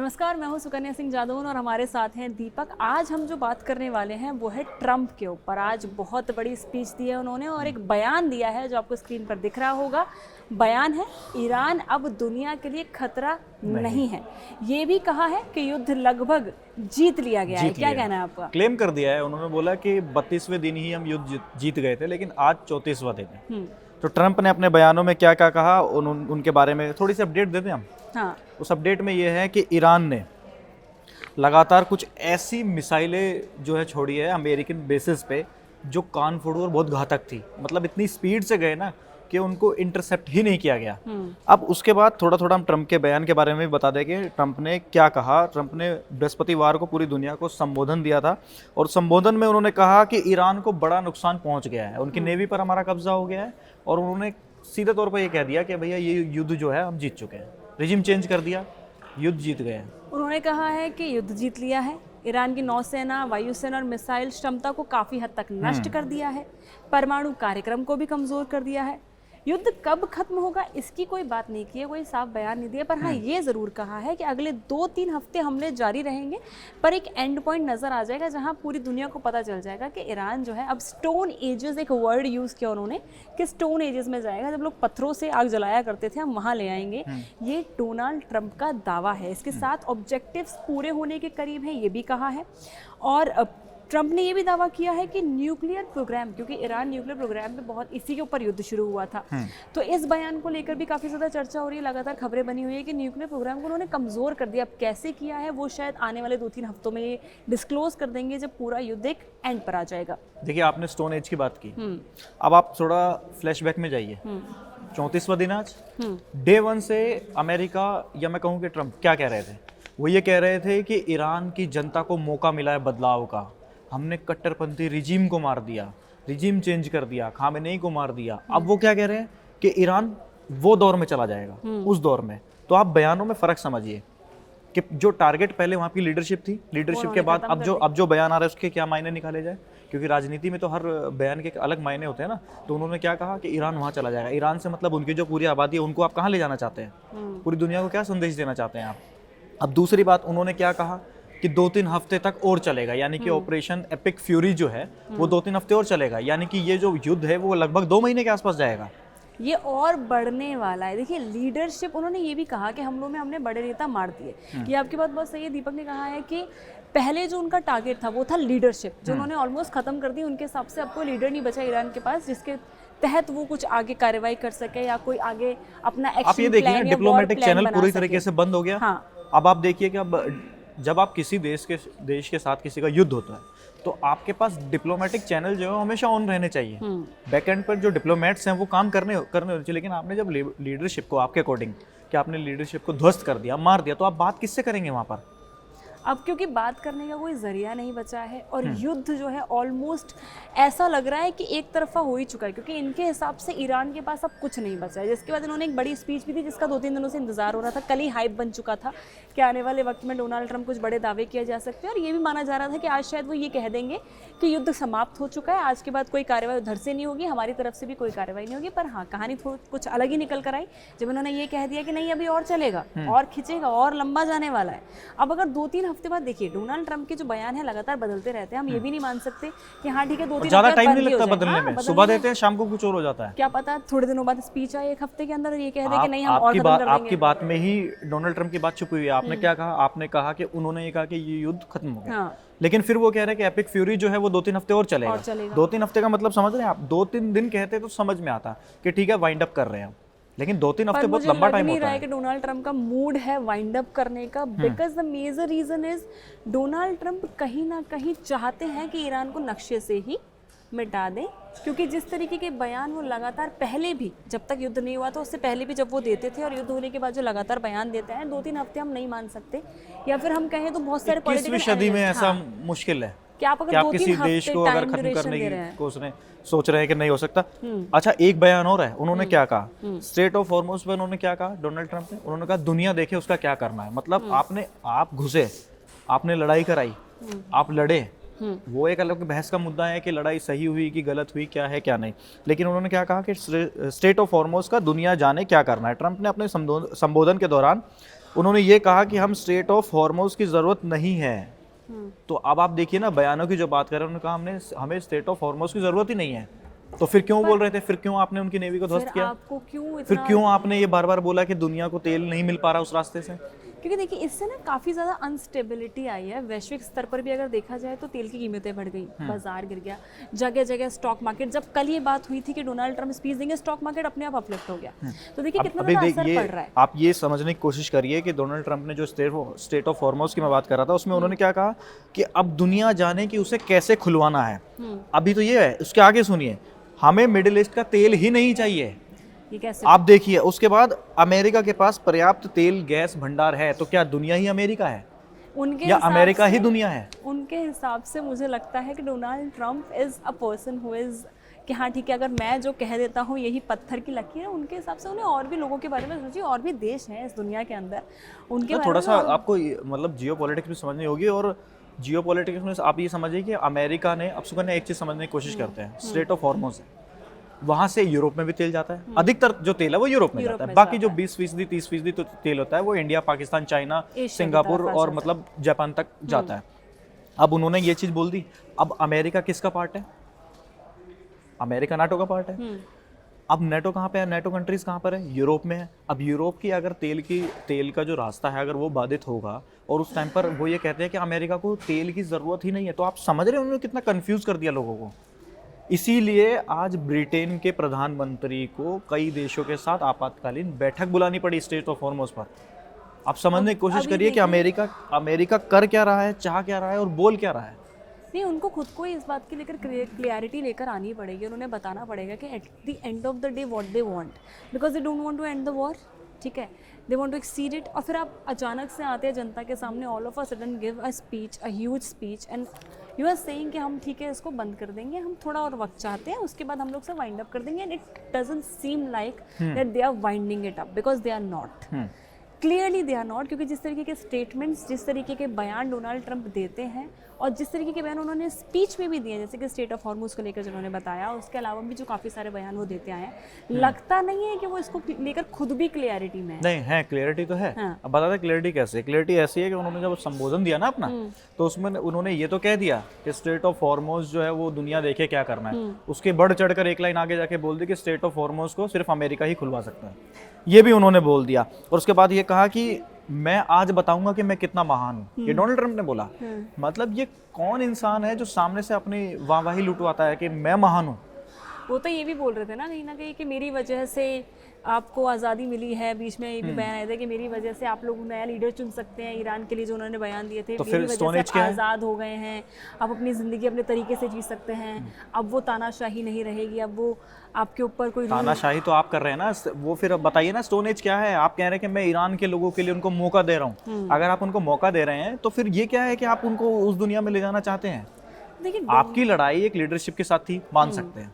नमस्कार, मैं हूं सुकन्या सिंह जादौन और हमारे साथ हैं दीपक। आज हम जो बात करने वाले हैं वो है ट्रंप के ऊपर। आज बहुत बड़ी स्पीच दी है उन्होंने और एक बयान दिया है जो आपको स्क्रीन पर दिख रहा होगा। बयान है, ईरान अब दुनिया के लिए खतरा नहीं है। ये भी कहा है कि युद्ध लगभग जीत लिया गया है। क्या कहना है आपका? क्लेम कर दिया है उन्होंने, बोला कि 32वें दिन ही हम युद्ध जीत गए थे, लेकिन आज 34वां दिन है। तो ट्रंप ने अपने बयानों में क्या क्या कहा उनके बारे में थोड़ी सी अपडेट देते हैं हम। हाँ। उस अपडेट में ये है कि ईरान ने लगातार कुछ ऐसी मिसाइलें जो है छोड़ी है अमेरिकन बेसिस पे जो कान फोड़ू और बहुत घातक थी। मतलब इतनी स्पीड से गए ना कि उनको इंटरसेप्ट ही नहीं किया गया। अब उसके बाद थोड़ा थोड़ा हम ट्रंप के बयान के बारे में भी बता दें कि ट्रंप ने क्या कहा। ट्रंप ने बृहस्पतिवार को पूरी दुनिया को संबोधन दिया था और संबोधन में उन्होंने कहा कि ईरान को बड़ा नुकसान पहुंच गया है, उनकी नेवी पर हमारा कब्जा हो गया है और उन्होंने सीधे तौर पर ये कह दिया कि भैया ये युद्ध जो है हम जीत चुके हैं। रिजिम चेंज कर दिया, युद्ध जीत गए हैं। उन्होंने कहा है कि युद्ध जीत लिया है। ईरान की नौसेना, वायुसेना और मिसाइल क्षमता को काफी हद तक नष्ट कर दिया है। परमाणु कार्यक्रम को भी कमजोर कर दिया है। युद्ध कब खत्म होगा इसकी कोई बात नहीं की है, कोई साफ बयान नहीं दिया, पर हाँ ये जरूर कहा है कि अगले 2-3 हफ्ते हमले जारी रहेंगे, पर एक एंड पॉइंट नजर आ जाएगा जहां पूरी दुनिया को पता चल जाएगा कि ईरान जो है अब स्टोन एजेस, एक वर्ड यूज किया उन्होंने कि स्टोन एजेस में जाएगा। जब लोग पत्थरों से आग जलाया करते थे हम वहां ले आएंगे। ये डोनाल्ड ट्रंप का दावा है। इसके साथ ऑब्जेक्टिव्स पूरे होने के करीब है, ये भी कहा है। और ट्रंप ने ये भी दावा किया है कि न्यूक्लियर प्रोग्राम, क्योंकि ईरान न्यूक्लियर प्रोग्राम पे बहुत इसी के ऊपर युद्ध शुरू हुआ था, तो इस बयान को लेकर भी काफ़ी ज़्यादा चर्चा हो रही है। लगातार खबरें बनी हुई है कि न्यूक्लियर प्रोग्राम को उन्होंने कमज़ोर कर दिया। अब कैसे किया है वो शायद आने वाले 2-3 हफ्तों में ये डिस्क्लोज कर देंगे जब पूरा युद्ध एक एंड पर आ जाएगा। देखिए, आपने स्टोन एज की बात की, अब आप थोड़ा फ्लैशबैक में जाइए। 34वां दिन आज, डे 1 से अमेरिका या मैं कहूँ कि ट्रंप क्या कह रहे थे? वो ये कह रहे थे कि ईरान की जनता को मौका मिला है बदलाव का, हमने कट्टरपंथी रिजीम को मार दिया, रिजीम चेंज कर दिया, खामेनेई को मार दिया। अब वो क्या कह रहे हैं कि ईरान वो दौर में चला जाएगा, उस दौर में। तो आप बयानों में फर्क समझिए कि जो टारगेट पहले वहाँ की लीडरशिप थी, लीडरशिप के बाद अब जो बयान आ रहा है उसके क्या मायने निकाले जाए, क्योंकि राजनीति में तो हर बयान के अलग मायने होते हैं ना। तो उन्होंने क्या कहा कि ईरान वहाँ चला जाएगा। ईरान से मतलब उनकी जो पूरी आबादी है उनको आप कहाँ ले जाना चाहते हैं? पूरी दुनिया को क्या संदेश देना चाहते हैं आप? अब दूसरी बात उन्होंने क्या कहा कि 2-3 हफ्ते तक और चलेगा, यानी कि ऑपरेशन एपिक फ्यूरी जो है वो 2-3 हफ्ते और चलेगा, यानी कि ये जो युद्ध है वो लगभग 2 महीने के आसपास जाएगा। ये और बढ़ने वाला है। देखिए, लीडरशिप, उन्होंने ये भी कहा कि हमलों में हमने बड़े नेता मार दिए। ये आपकी बात बहुत सही है। दीपक ने कहा है कि पहले जो उनका टारगेट था वो था लीडरशिप, जो उन्होंने ऑलमोस्ट खत्म कर दी। उनके हिसाब से अब कोई लीडर नहीं बचा ईरान के पास जिसके तहत वो कुछ आगे कार्रवाई कर सके या कोई आगे अपना एक्शन आप ये देखिए ना, डिप्लोमेटिक चैनल पूरी तरीके से बंद हो गया। हाँ। अब आप देखिए कि अब जब आप किसी देश के साथ किसी का युद्ध होता है तो आपके पास डिप्लोमेटिक चैनल जो है हमेशा ऑन रहने चाहिए। बैकएंड पर जो डिप्लोमेट्स हैं वो काम करने होने चाहिए। लेकिन आपने जब लीडरशिप को, आपके अकॉर्डिंग कि आपने लीडरशिप को ध्वस्त कर दिया, मार दिया, तो आप बात किससे करेंगे वहाँ पर? अब क्योंकि बात करने का कोई जरिया नहीं बचा है और युद्ध जो है ऑलमोस्ट ऐसा लग रहा है कि एक तरफा हो ही चुका है, क्योंकि इनके हिसाब से ईरान के पास अब कुछ नहीं बचा है। जिसके बाद इन्होंने एक बड़ी स्पीच भी दी जिसका 2-3 दिनों से इंतजार हो रहा था। कल ही हाइप बन चुका था कि आने वाले वक्त में डोनाल्ड ट्रंप कुछ बड़े दावे किए जा सकते हैं और ये भी माना जा रहा था कि आज शायद वो ये कह देंगे कि युद्ध समाप्त हो चुका है, आज के बाद कोई कार्रवाई उधर से नहीं होगी, हमारी तरफ से भी कोई कार्रवाई नहीं होगी। पर हाँ, कहानी कुछ अलग ही निकल कर आई जब उन्होंने ये कह दिया कि नहीं, अभी और चलेगा, और खिंचेगा, और लंबा जाने वाला है। अब अगर 2-3 हफ्ते बाद देखिए, डोनाल्ड ट्रंप के जो बयान है लगातार बदलते रहते हैं। हम ये भी नहीं मान सकते कि हाँ ठीक है 2-3 ज्यादा टाइम नहीं लगता बदलने में, सुबह देते हैं शाम को कुछ और हो जाता है। क्या पता थोड़े दिनों बाद स्पीच आए 1 हफ्ते के अंदर और ये कह दे कि नहीं हम और खत्म कर देंगे। आपकी बात में ही डोनाल्ड ट्रंप की बात छुपी हुई है। आपने क्या कहा? आपने कहा कि उन्होंने ये कहा कि ये युद्ध खत्म हो गया, लेकिन फिर वो कह रहे हैं कि एपिक फ्यूरी जो है वो 2-3 हफ्ते और चलेगा। 2-3 हफ्ते का मतलब समझ रहे हैं आप? 2-3 दिन कहते तो समझ में आता कि ठीक है वाइंड अप कर रहे हैं, लेकिन 2-3 हफ्ते बहुत लंबा टाइम होता है। कि डोनाल्ड ट्रंप का मूड है वाइंड अप करने का, because the major reason is Donald Trump कहीं ना कहीं चाहते हैं कि ईरान को नक्शे से ही मिटा दें, क्योंकि जिस तरीके के बयान वो लगातार पहले भी, जब तक युद्ध नहीं हुआ था उससे पहले भी जब वो देते थे और युद्ध होने के बाद जो लगातार बयान देते हैं, 2-3 हफ्ते हम नहीं मान सकते। या फिर हम कहें तो बहुत सारे 21वीं सदी में ऐसा मुश्किल है कि आप किसी देश को अगर खत्म करने की उसने सोच रहे हैं कि नहीं हो सकता। अच्छा, एक बयान और है, उन्होंने क्या कहा? स्ट्रेट ऑफ हॉर्मुज़ पे उन्होंने क्या कहा डोनाल्ड ट्रंप ने? उन्होंने कहा दुनिया देखे उसका क्या करना है। मतलब आप घुसे, आपने लड़ाई कराई, आप लड़े, वो एक अलग बहस का मुद्दा है कि लड़ाई सही हुई कि गलत हुई, क्या है क्या नहीं। लेकिन उन्होंने क्या कहा कि स्ट्रेट ऑफ हॉर्मुज़ का दुनिया जाने क्या करना है। ट्रंप ने अपने संबोधन के दौरान उन्होंने ये कहा कि हम स्ट्रेट ऑफ हॉर्मोज की ज़रूरत नहीं है। तो अब आप देखिए ना, बयानों की जो बात कर रहे हैं, उन्होंने कहा हमें स्ट्रेट ऑफ हॉर्मोज की ज़रूरत ही नहीं है। तो फिर क्यों बोल रहे थे, फिर क्यों आपने उनकी नेवी को ध्वस्त फिर किया, आपको क्यों फिर इतना, क्यों आपने ये बार बार बोला कि दुनिया को तेल नहीं मिल पा रहा उस रास्ते से? क्योंकि देखिए इससे ना काफ़ी ज़्यादा अनस्टेबिलिटी आई है। वैश्विक स्तर पर भी अगर देखा जाए तो तेल की कीमतें बढ़ गई, बाजार गिर गया, जगह जगह स्टॉक मार्केट, जब कल ये बात हुई थी कि डोनाल्ड ट्रंप स्पीच देंगे, स्टॉक मार्केट अपने आप अपलिफ्ट हो गया। तो देखिए कितना ज़्यादा असर पड़ रहा है। आप ये समझने की कोशिश करिए कि डोनाल्ड ट्रंप ने जो स्टेट ऑफ हॉर्मोज की मैं बात कर रहा था, उसमें उन्होंने क्या कहा कि अब दुनिया जाने कि उसे कैसे खुलवाना है। अभी तो ये है, उसके आगे सुनिए, हमें मिडिल ईस्ट का तेल ही नहीं चाहिए। ये कैसे? आप देखिए, उसके बाद अमेरिका के पास पर्याप्त तेल गैस भंडार है, तो क्या दुनिया ही अमेरिका है उनके या हिसाब अमेरिका से- ही दुनिया है? उनके हिसाब से मुझे लगता है कि Donald Trump is a person who is कि हाँ ठीक है, अगर मैं जो कह देता हूँ यही पत्थर की लकीर है, उनके हिसाब से उन्हें और भी लोगों के बारे में सोचिए, और भी देश हैं इस दुनिया के अंदर, उनके बारे थोड़ा में सा और- आपको मतलब जियो पॉलिटिक्स भी समझनी होगी। और जियो पॉलिटिक्स में आप ये समझिए कि अमेरिका ने, अब सुकन्या एक चीज़ समझने की कोशिश करते हैं, स्ट्रेट ऑफ हॉर्मोज है, वहाँ से यूरोप में भी तेल जाता है, अधिकतर जो तेल है वो यूरोप में जाता है, बाकी जो 20% 30% तो तेल होता है वो इंडिया, पाकिस्तान, चाइना, की सिंगापुर तरफ आ और जाता मतलब जापान तक जाता है। अब उन्होंने ये चीज़ बोल दी, अब अमेरिका किसका पार्ट है? अमेरिका नाटो का पार्ट है। अब नेटो कहाँ पे है, नेटो कंट्रीज कहाँ पर है? यूरोप में है। अब यूरोप की अगर तेल का जो रास्ता है अगर वो बाधित होगा, और उस टाइम पर वो ये कहते हैं कि अमेरिका को तेल की ज़रूरत ही नहीं है, तो आप समझ रहे हैं उन्होंने कितना कंफ्यूज कर दिया लोगों को। इसीलिए आज ब्रिटेन के प्रधानमंत्री को कई देशों के साथ आपातकालीन बैठक बुलानी पड़ी स्टेट ऑफ हॉर्मोज पर। आप समझने की कोशिश अभी करिए कि अमेरिका कर क्या रहा है, चाह क्या रहा है और बोल क्या रहा है। नहीं, उनको खुद को इस बात की लेकर क्लियरिटी लेकर आनी पड़ेगी। उन्होंने बताना पड़ेगा कि at the end of the day what they want, because they don't want to end the war, ठीक है, they want to exceed it. और फिर आप अचानक से आते हैं जनता के सामने, all of a sudden give a speech, a huge speech, and you are saying कि हम ठीक है इसको बंद कर देंगे, हम थोड़ा और वक्त चाहते हैं, उसके बाद हम लोग से वाइंड अप कर देंगे, and it doesn't seem like that they are winding it up, because they are not, clearly they are not. क्योंकि जिस तरीके के स्टेटमेंट्स, जिस तरीके के बयान डोनाल्ड ट्रंप देते हैं, और जिस तरीके के बयान उन्होंने स्पीच में भी दिए, जैसे कि स्टेट ऑफ हॉर्मोज को लेकर जिन्होंने बताया, उसके अलावा भी जो काफ़ी सारे बयान वो देते आए हैं, लगता नहीं है कि वो इसको लेकर खुद भी क्लियरिटी में है। नहीं है, क्लियरिटी तो है। हाँ। अब बता दें क्लियरिटी कैसे है। क्लियरिटी ऐसी है कि उन्होंने जब संबोधन दिया ना अपना, तो उसमें उन्होंने ये तो कह दिया कि स्टेट ऑफ हॉर्मोज जो है वो दुनिया देखे क्या करना है, उसके बढ़ चढ़कर एक लाइन आगे जाके बोल दी कि स्टेट ऑफ हॉर्मोज को सिर्फ अमेरिका ही खुलवा सकता है, ये भी उन्होंने बोल दिया। और उसके बाद ये कहा कि मैं आज बताऊंगा कि मैं कितना महान हूँ, ये डोनाल्ड ट्रंप ने बोला। मतलब ये कौन इंसान है जो सामने से अपनी वाहवाही लुटवाता है कि मैं महान हूँ? वो तो ये भी बोल रहे थे ना कहीं कि मेरी वजह से आपको आज़ादी मिली है। बीच में ये भी बयान आया था कि मेरी वजह से आप लोग नया लीडर चुन सकते हैं, ईरान के लिए जो उन्होंने बयान दिए थे, तो मेरी फिर वजह स्टोन से एज आप क्या है? आज़ाद हो गए हैं, आप अपनी ज़िंदगी अपने तरीके से जी सकते हैं, अब वो तानाशाही नहीं रहेगी, अब वो आपके ऊपर कोई तानाशाही तो आप कर रहे हैं ना, वो फिर अब बताइए ना स्टोन एज क्या है। आप कह रहे हैं कि मैं ईरान के लोगों के लिए उनको मौका दे रहा हूँ। अगर आप उनको मौका दे रहे हैं तो फिर ये क्या है कि आप उनको उस दुनिया में ले जाना चाहते हैं? देखिए आपकी लड़ाई एक लीडरशिप के साथ थी, मान सकते हैं,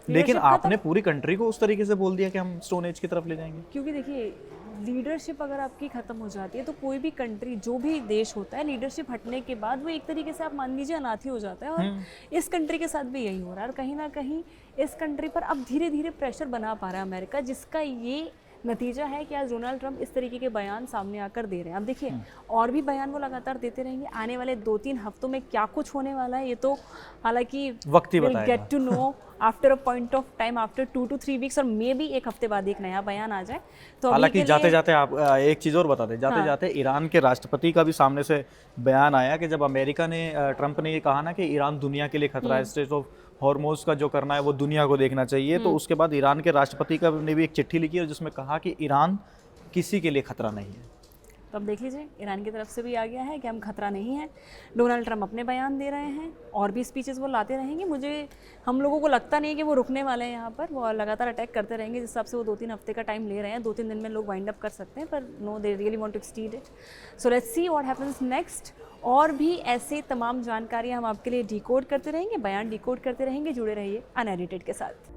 लेकिन आपने पूरी कंट्री को उस तरीके से बोल दिया कि हम स्टोन एज की तरफ ले जाएंगे। क्योंकि देखिए लीडरशिप अगर आपकी ख़त्म हो जाती है तो कोई भी कंट्री, जो भी देश होता है, लीडरशिप हटने के बाद वो एक तरीके से आप मान लीजिए अनाथी हो जाता है। और इस कंट्री के साथ भी यही हो रहा है। और कहीं ना कहीं इस कंट्री पर अब धीरे धीरे प्रेशर बना पा रहा है अमेरिका, जिसका ये नतीजा है कि आज डोनाल्ड ट्रंप इस तरीके के बयान सामने आकर दे रहे हैं। अब देखिए और भी बयान वो लगातार देते रहेंगे। आने वाले 2-3 हफ्तों में क्या कुछ होने वाला है ये तो हालांकि वक्त ही बताएगा। Get to know after a point of time, after 2 to 3 weeks, और मे भी एक हफ्ते बाद एक नया बयान आ जाए। तो हालांकि जाते जाते आप एक चीज़ और बता दें, जाते जाते ईरान के राष्ट्रपति का भी सामने से बयान आया कि जब अमेरिका ने, ट्रंप ने ये कहा ना कि ईरान दुनिया के लिए खतरा है, स्टेट ऑफ हॉर्मोज का जो करना है वो दुनिया को देखना चाहिए, तो उसके बाद ईरान के राष्ट्रपति का ने भी एक चिट्ठी लिखी और जिसमें कहा कि ईरान किसी के लिए खतरा नहीं है। तो अब देख लीजिए ईरान की तरफ से भी आ गया है कि हम खतरा नहीं है। डोनाल्ड ट्रंप अपने बयान दे रहे हैं, और भी स्पीचेस वो लाते रहेंगे। हम लोगों को लगता नहीं है कि वो रुकने वाले हैं यहाँ पर, वो लगातार अटैक करते रहेंगे। जिस हिसाब से वो 2-3 हफ्ते का टाइम ले रहे हैं, 2-3 दिन में लोग वाइंड अप कर सकते हैं, पर no, they really want to extend it. So let's see what happens next. और भी ऐसे तमाम जानकारियाँ हम आपके लिए डिकोड करते रहेंगे, बयान डिकोड करते रहेंगे। जुड़े रहिए अनएडिटेड के साथ।